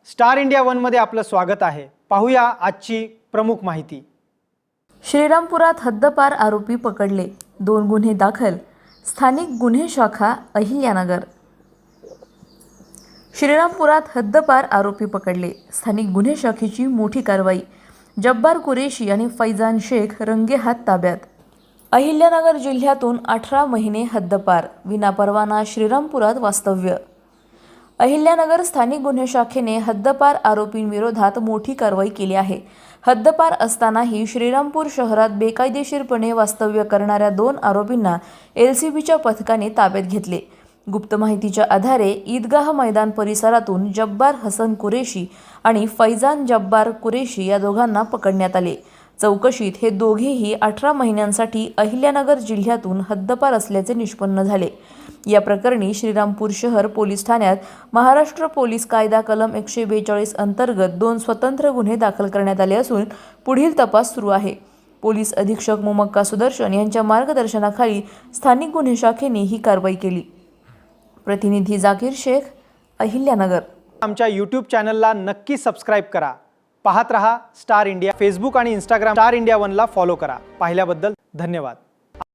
Star India one मध्ये आपलं स्वागत आहे। पाहूया आजची प्रमुख माहिती। श्रीरामपुरात हद्दपार आरोपी पकडले, 2 गुन्हे दाखल। स्थानिक गुन्हे शाखा अहिल्यानगर। श्रीरामपुरात हद्दपार आरोपी पकडले, स्थानिक गुन्हे शाखेची मोठी कारवाई। जब्बार कुरेशी आणि फैजान शेख रंगेहात ताब्यात। अहिल्यानगर जिल्ह्यातून 18 महिने हद्दपार, विनापरवाना श्रीरामपुरात वास्तव्य। अहिल्यानगर स्थानिक गुन्हे शाखेने हद्दपार आरोपींविरोधात मोठी कारवाई केली आहे। हद्दपार असतानाही श्रीरामपूर शहरात बेकायदेशीरपणे वास्तव्य करणाऱ्या 2 आरोपींना LCBच्या पथकाने ताब्यात घेतले। गुप्त माहितीच्या आधारे ईदगाह मैदान परिसरातून जब्बार हसन कुरेशी आणि फैजान जब्बार कुरेशी या दोघांना पकडण्यात आले। चौकशीत हे दोघेही 18 महिन्यांसाठी अहिल्यानगर जिल्ह्यातून हद्दपार असल्याचे निष्पन्न झाले। या प्रकरणी श्रीरामपूर शहर पोलीस ठाण्यात महाराष्ट्र पोलीस कायदा कलम 142 अंतर्गत 2 स्वतंत्र गुन्हे दाखल करण्यात आले असून पुढील तपास सुरू आहे। पोलीस अधीक्षक मोमक्का सुदर्शन यांच्या मार्गदर्शनाखाली स्थानिक गुन्हे शाखेने ही कारवाई केली। प्रतिनिधी जाकीर शेख, अहिल्यानगर। आमच्या YouTube चॅनलला नक्की सबस्क्राइब करा। पाहत रहा स्टार इंडिया। फेसबुक आणि Instagram स्टार इंडिया वनला फॉलो करा। पाहिल्याबद्दल धन्यवाद।